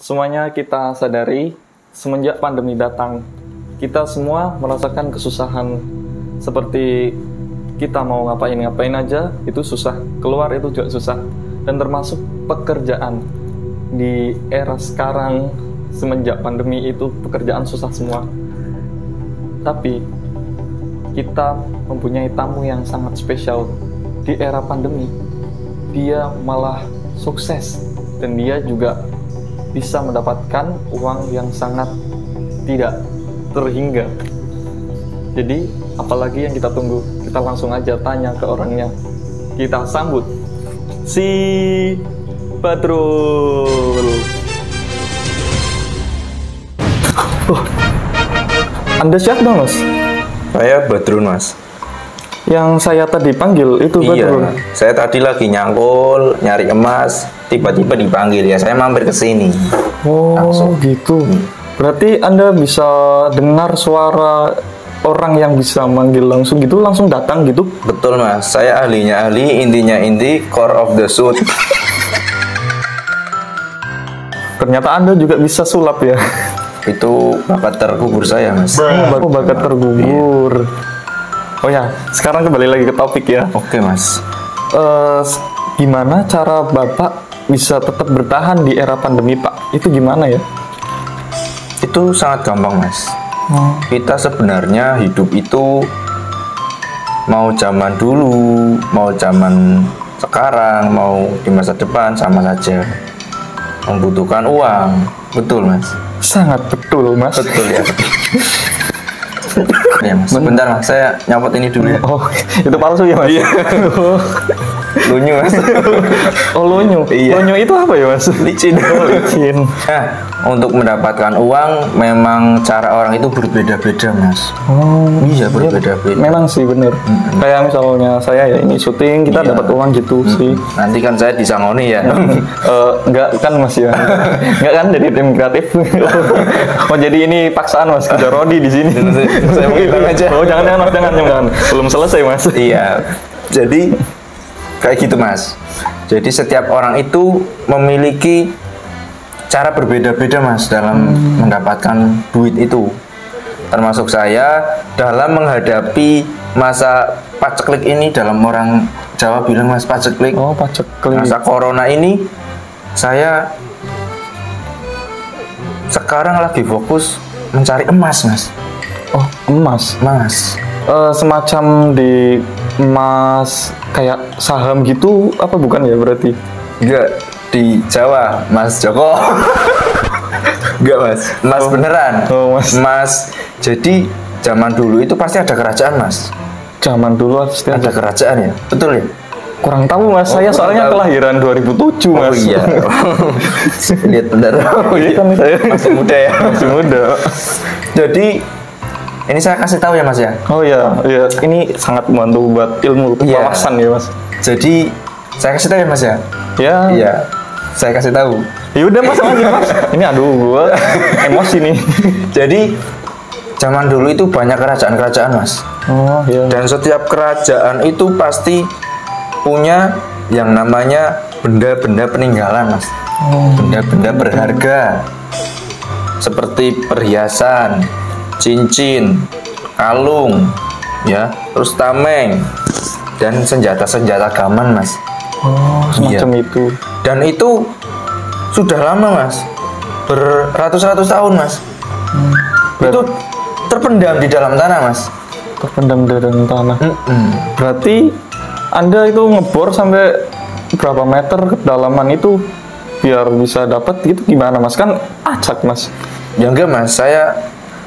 Semuanya kita sadari, semenjak pandemi datang, kita semua merasakan kesusahan. Seperti kita mau ngapain aja, itu susah. Keluar itu juga susah. Dan termasuk pekerjaan. Di era sekarang, semenjak pandemi itu pekerjaan susah semua. Tapi, kita mempunyai tamu yang sangat spesial. Di era pandemi, dia malah sukses. Dan dia juga bisa mendapatkan uang yang sangat tidak terhingga. Jadi, apalagi yang kita tunggu? Kita langsung aja tanya ke orangnya. Kita sambut si Badrul. Anda siapa, Mas? Saya Badrul, Mas. Yang saya tadi panggil itu Badrul. Iya, saya tadi lagi nyangkul, nyari emas, tiba-tiba dipanggil ya. Saya mampir ke sini. Oh, langsung. Gitu. Berarti Anda bisa dengar suara orang yang bisa manggil langsung gitu, langsung datang gitu? Betul, Mas. Saya ahlinya ahli, intinya inti, core of the suit. Ternyata Anda juga bisa sulap ya? Itu bakat terkubur saya, Mas. Oh, bakat terkubur. Oh ya, sekarang kembali lagi ke topik ya. Oke, Mas. Gimana cara Bapak bisa tetap bertahan di era pandemi, Pak? Itu gimana ya? Itu sangat gampang, Mas. Kita sebenarnya hidup itu mau zaman dulu, mau zaman sekarang, mau di masa depan sama saja. Membutuhkan uang. Betul, Mas. Sangat betul, Mas. Betul ya. Ya, Mas. Bentar, Mas. Saya nyopot ini dulu ya. Oh, itu palsu ya, Mas? Iya. Lunyu, Mas. Oh, lunyu. Iya. Lunyu itu apa ya, Mas? Licin. Oh, licin. Nah, untuk mendapatkan uang memang cara orang itu berbeda-beda, Mas. Oh, Iya, berbeda-beda. memang sih bener. Kayak misalnya saya ya ini syuting, kita Iya. dapat uang gitu sih. Nanti kan saya disangoni ya. Enggak kan, Mas ya? Enggak kan dari tim kreatif. Oh, jadi ini paksaan, Mas. Ada Rodi di sini. Saya mau bilang aja. Oh, jangan, Mas, jangan. Belum selesai, Mas. Iya. Jadi kayak gitu, Mas. Jadi setiap orang itu memiliki cara berbeda-beda, Mas, dalam mendapatkan duit itu. Termasuk saya dalam menghadapi masa paceklik ini, dalam orang Jawa bilang, Mas, paceklik. Oh, paceklik. Masa corona ini saya sekarang lagi fokus mencari emas, Mas. Oh, emas. Mas. Semacam di emas kayak saham gitu apa bukan ya berarti? Enggak, di Jawa, Mas Joko. Enggak, Mas. Mas beneran. Oh, Mas. Mas. Jadi zaman dulu itu pasti ada kerajaan, Mas. Zaman dulu pasti Ada kerajaan ya? Betul ya? kurang tahu, Mas. Saya kurang soalnya tahu. kelahiran 2007, Mas. Oh iya. Lihat bener. Oh Iya kan saya Masih muda ya. masih muda. Jadi ini saya kasih tahu ya, Mas ya. Oh iya, iya. Ini sangat membantu buat ilmu Iya. wawasan ya, Mas. Jadi saya kasih tahu ya, Mas ya. Ya. Iya. Saya kasih tahu. Ya udah, Mas, aja, Mas. Ini aduh gua emosi nih. Jadi zaman dulu itu banyak kerajaan-kerajaan, Mas. Oh iya. Dan setiap kerajaan itu pasti punya yang namanya benda-benda peninggalan, Mas. Benda-benda berharga seperti perhiasan, cincin, kalung, ya, terus tameng dan senjata-senjata gaman, Mas. Oh, semacam itu. Dan itu sudah lama, Mas. Beratus-ratus tahun, Mas. Itu terpendam di dalam tanah, Mas. Terpendam di dalam tanah. Berarti Anda itu ngebor sampai berapa meter kedalaman itu biar bisa dapat gitu gimana, Mas? Kan acak, Mas. Ya enggak, Mas. Saya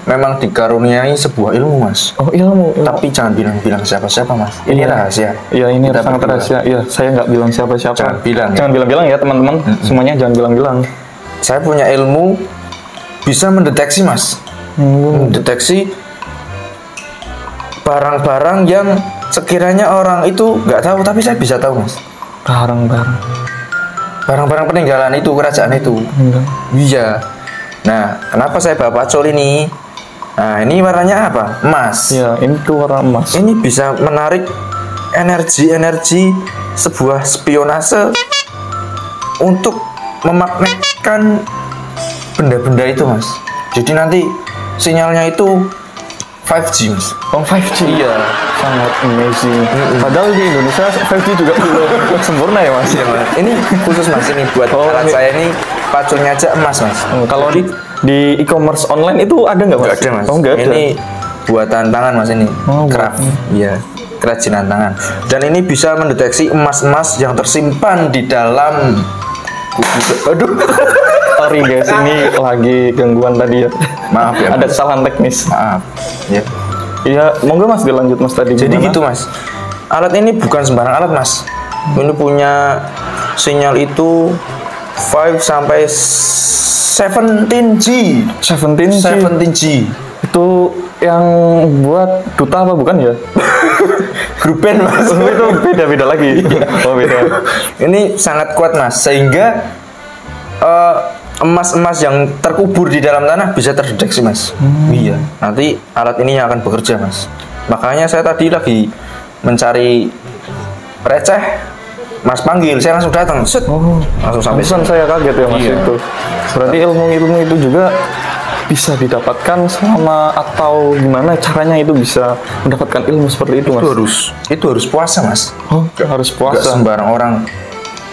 memang dikaruniai sebuah ilmu, Mas. Oh, ilmu. Tapi jangan bilang-bilang siapa-siapa, Mas. Ini Iya. rahasia. Iya, ini Kita sangat berdua. rahasia. Iya, saya nggak bilang siapa-siapa. Jangan bilang, ya. Jangan bilang-bilang ya, teman-teman. Semuanya jangan bilang-bilang. Saya punya ilmu bisa mendeteksi, Mas. Mendeteksi barang-barang yang sekiranya orang itu nggak tahu, tapi saya bisa tahu, Mas. Barang-barang. Barang-barang peninggalan itu, kerajaan itu. Iya. Nah, kenapa saya bawa pacul ini? Nah, ini warnanya apa? Emas. Iya, ini tuh warna emas. Ini bisa menarik energi-energi sebuah spionase untuk memagnetkan benda-benda itu mas. Jadi nanti sinyalnya itu 5G mas. Oh 5G. Iya. Sangat amazing. Padahal di Indonesia 5G juga belum sempurna ya mas. Iya mas. Ini khusus mas, ini buat alat saya ini pacunya aja emas mas. Kalau di e-commerce online itu ada nggak mas? Nggak ada mas. Oh nggak ada. Ini buatan tangan mas ini. Oh, Craft. Iya. Kerajinan tangan. Dan ini bisa mendeteksi emas-emas yang tersimpan di dalam. Aduh. Sorry guys, ini lagi gangguan tadi ya. Maaf ya. Ada kesalahan teknis. Maaf. Ya. Iya, monggo mas dilanjut mas tadi. Jadi gimana? gitu mas. Alat ini bukan sembarang alat mas. Ini punya sinyal itu 5 sampai 17G. 17G. 17G. Itu yang buat duta apa bukan ya? Grup band mas. Oh, itu beda-beda lagi. Oh beda. Ini sangat kuat mas, sehingga emas-emas yang terkubur di dalam tanah bisa terdeteksi mas. Iya. Nanti alat ini yang akan bekerja mas. Makanya saya tadi lagi mencari receh, mas panggil, saya langsung datang. Set. Oh, Langsung sampai pantesan sini. saya kaget ya mas Iya. itu. Berarti ilmu-ilmu itu juga bisa didapatkan selama atau gimana caranya itu bisa mendapatkan ilmu seperti itu mas? Itu harus puasa mas. Oh, harus Gak puasa. sembarang orang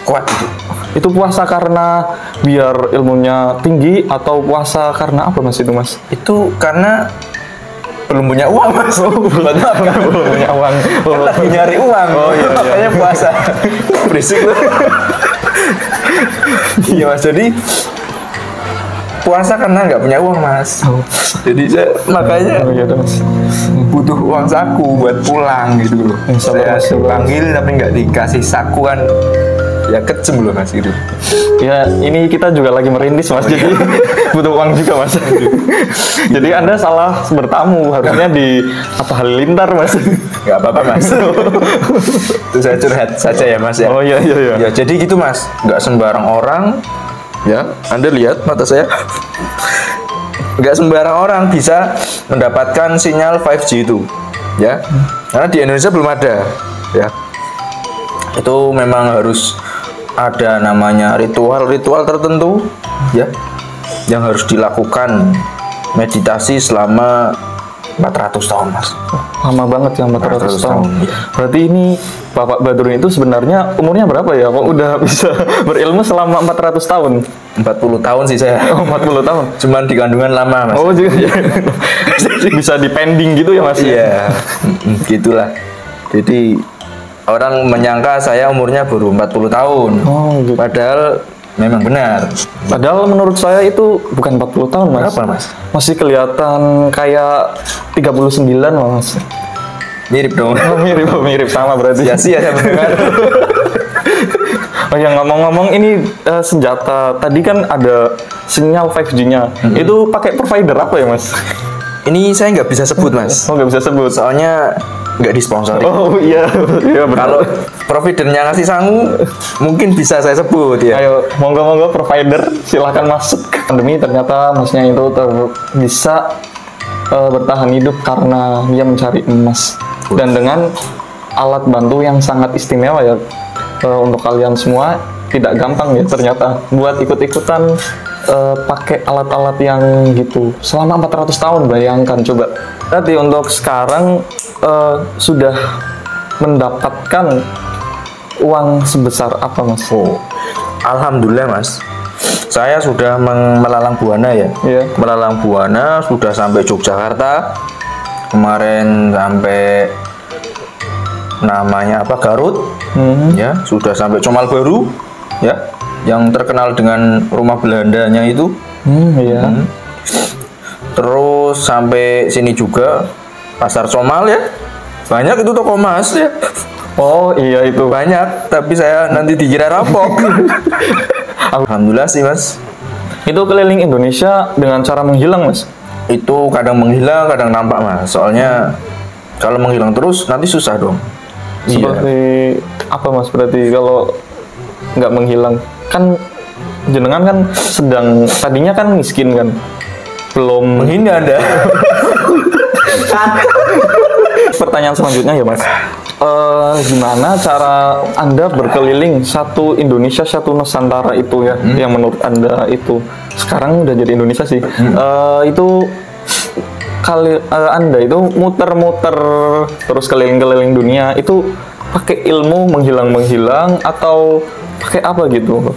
kuat itu. Itu puasa karena biar ilmunya tinggi atau puasa karena apa mas itu mas? Itu karena belum punya uang mas. Belum punya uang. Kan lagi nyari uang. Oh, iya, iya. Makanya puasa. Berisik lu. Iya mas, jadi puasa karena nggak punya uang mas. Jadi saya makanya Oh iya mas. butuh uang saku buat pulang gitu loh. Sabar, Saya mas. dipanggil tapi nggak dikasih saku kan, ya kejem loh mas gitu. Ya ini kita juga lagi merintis mas, jadi butuh uang juga mas. Jadi anda salah bertamu, harusnya di apa Halilintar mas. Nggak apa-apa mas. Itu saya curhat saja ya mas ya. Oh iya iya iya. Ya jadi gitu mas, nggak sembarang orang. Ya, Anda lihat mata saya. Nggak sembarang orang bisa mendapatkan sinyal 5G itu, ya. Karena di Indonesia belum ada, ya. Itu memang harus ada namanya ritual-ritual tertentu, ya, yang harus dilakukan meditasi selama 400 tahun, mas. Lama banget ya 400 tahun. iya. Berarti ini Bapak Badrun itu sebenarnya umurnya berapa ya? Kok udah bisa berilmu selama 400 tahun? 40 tahun sih saya. Oh 40 tahun. Cuman di kandungan lama, mas. Oh juga. Bisa dipending gitu ya mas? Iya, gitulah. Jadi orang menyangka saya umurnya baru 40 tahun. Oh gitu. Padahal memang benar. Padahal menurut saya itu bukan 40 tahun mas. Berapa, mas? Masih kelihatan kayak 39 mas. Mirip dong. Oh, mirip sama berarti. Sia-sia saya mendengar. Oh ya ngomong-ngomong ini senjata tadi kan ada sinyal 5G-nya. Itu pakai provider apa ya mas? Ini saya nggak bisa sebut, mas. Oh nggak bisa sebut. Soalnya nggak disponsori. Oh iya, iya benar. Kalau providernya ngasih sangu, mungkin bisa saya sebut ya. Ayo, monggo-monggo provider silahkan masuk. Pandemi ternyata masnya itu bisa bertahan hidup karena dia mencari emas. Dan dengan alat bantu yang sangat istimewa ya untuk kalian semua, tidak gampang ya ternyata buat ikut-ikutan pakai alat-alat yang gitu selama 400 tahun. Bayangkan coba. Jadi untuk sekarang sudah mendapatkan uang sebesar apa mas? Oh, alhamdulillah mas. Saya sudah melalang buana ya. Iya. Melalang buana sudah sampai Yogyakarta. Kemarin sampai namanya apa Garut, ya sudah sampai Comal Baru, ya yang terkenal dengan rumah Belandanya itu. Iya. Terus sampai sini juga Pasar Comal ya, banyak itu toko emas ya. Oh iya itu. Banyak, tapi saya nanti dikira rampok. Alhamdulillah sih mas. Itu keliling Indonesia dengan cara menghilang mas? Itu kadang menghilang, kadang nampak mas. Soalnya kalau menghilang terus nanti susah dong. Seperti apa mas? Berarti kalau nggak menghilang kan jenengan kan sedang tadinya kan miskin kan, belum. Menghina Anda. Pertanyaan selanjutnya ya mas, gimana cara Anda berkeliling satu Indonesia, satu Nusantara itu ya, yang menurut Anda itu sekarang udah jadi Indonesia sih. Itu Anda itu muter-muter terus keliling-keliling dunia itu pakai ilmu menghilang-menghilang atau pakai apa gitu?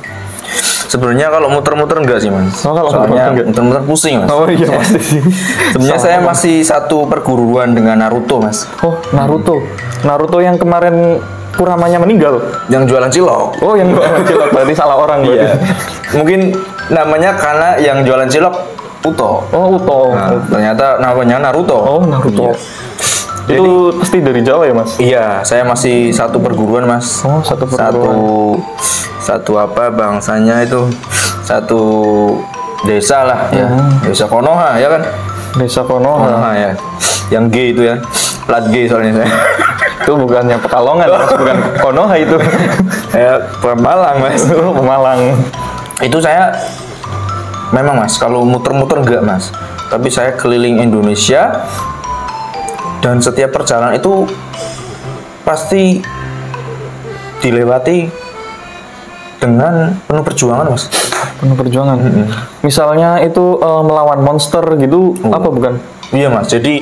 Sebenarnya kalau muter-muter enggak sih mas. Kalau soalnya muter-muter pusing mas. Oh iya pasti sih. Sebenarnya saya masih satu perguruan dengan Naruto mas. Oh Naruto, Naruto yang kemarin Kuramanya meninggal. Yang jualan cilok. Oh yang jualan cilok berarti salah orang berarti. Iya. Mungkin namanya karena yang jualan cilok Uto. Oh Uto. Nah, ternyata namanya Naruto. Oh Naruto. Iya. Itu pasti dari Jawa ya mas? Iya, saya masih satu perguruan mas. Oh satu perguruan. Satu apa bangsanya itu satu desa lah ya. Desa Konoha ya kan? Desa Konoha. Konoha ya. Yang G itu ya. Plat G soalnya saya. Itu bukannya Pekalongan mas, bukan Konoha itu. Ya Pemalang mas. Pemalang. Itu saya memang mas kalau muter-muter enggak mas. Tapi saya keliling Indonesia. Dan setiap perjalanan itu pasti dilewati dengan penuh perjuangan, mas. Penuh perjuangan. Misalnya itu melawan monster gitu, apa bukan? Iya, mas. Jadi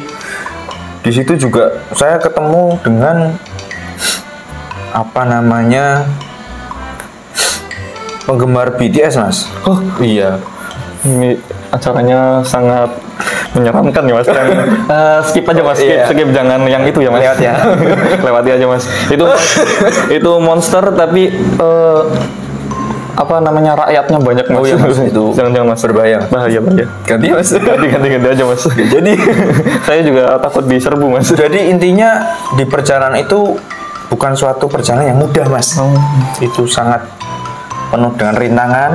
di situ juga saya ketemu dengan apa namanya penggemar BTS, mas. Oh iya. Ini acaranya sangat menyeramkan ya mas. Yang, skip aja mas, skip jangan yang itu ya mas. Lewat ya. Lewati aja mas. Itu monster tapi apa namanya rakyatnya banyak mas. Oh iya mas, itu jangan mas, berbahaya. Bahaya. Ganti mas. Ganti aja mas. Jadi saya juga takut diserbu mas. Jadi intinya di perjalanan itu bukan suatu perjalanan yang mudah mas. Itu sangat penuh dengan rintangan,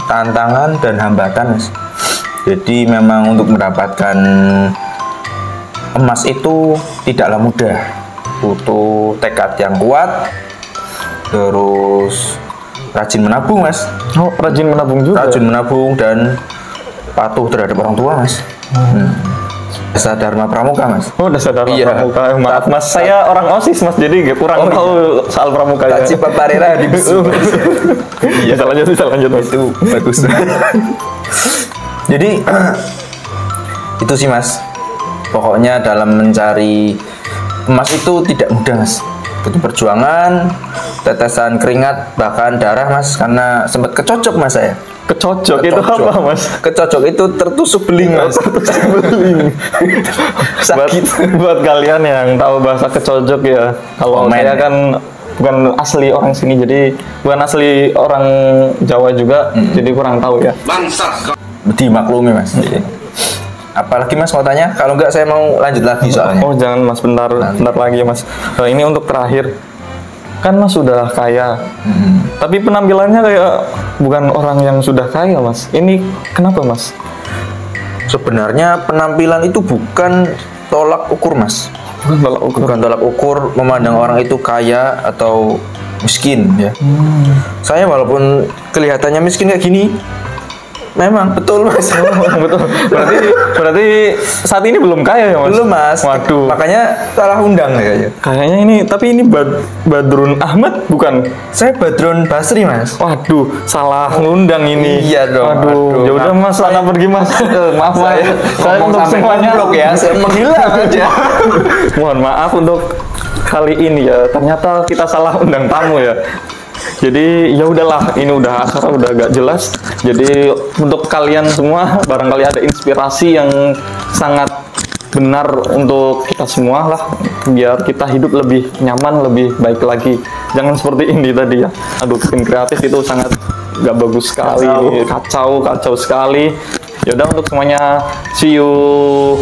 tantangan dan hambatan mas. Jadi memang untuk mendapatkan emas itu tidaklah mudah. Butuh tekad yang kuat, terus rajin menabung mas. Oh rajin menabung juga. Rajin menabung dan patuh terhadap orang tua mas. Dasar Dharma Pramuka mas. Oh dasar Dharma Pramuka. Maaf mas, saya orang OSIS mas, jadi kurang tahu soal pramuka ya. Taci Paparera di Besu. Iya lanjut mas. Itu bagus. Jadi itu sih mas. Pokoknya dalam mencari emas itu tidak mudah mas. Butuh perjuangan, tetesan keringat bahkan darah mas, karena sempat kecocok mas saya. Kecocok itu apa mas? Kecocok itu tertusuk beling mas. Beling. Sakit. Buat kalian yang tahu bahasa kecocok ya, kalau saya kan bukan asli orang sini, jadi bukan asli orang Jawa juga, jadi kurang tahu ya. Bangsat. Dimaklumi mas. Apalagi mas mau tanya? Kalau enggak saya mau lanjut lagi soalnya. Oh jangan mas, bentar lagi ya mas. Ini untuk terakhir. Kan mas sudah kaya, tapi penampilannya kayak bukan orang yang sudah kaya mas. Ini kenapa mas? Sebenarnya penampilan itu bukan tolak ukur mas. Bukan tolak ukur memandang orang itu kaya atau miskin ya. Saya walaupun kelihatannya miskin kayak gini, memang betul mas. Betul. Berarti saat ini belum kaya ya mas? Belum mas. Waduh. Makanya salah undang kayaknya. Kayaknya ini, tapi ini Badrun Ahmad bukan? Saya Badrun Basri mas. Waduh, salah ngundang ini. Iya dong. Waduh, ya udah mas, sana pergi mas. Maaf mas. Saya untuk semuanya ya, saya menghilang aja. Mohon maaf untuk kali ini ya. Ternyata kita salah undang tamu ya. Jadi ya udahlah, ini udah acara udah agak jelas. Jadi untuk kalian semua barangkali ada inspirasi yang sangat benar untuk kita semua lah, biar kita hidup lebih nyaman, lebih baik lagi. Jangan seperti ini tadi ya. Aduh, tim kreatif itu sangat gak bagus sekali, kacau sekali. Ya udah untuk semuanya, see you.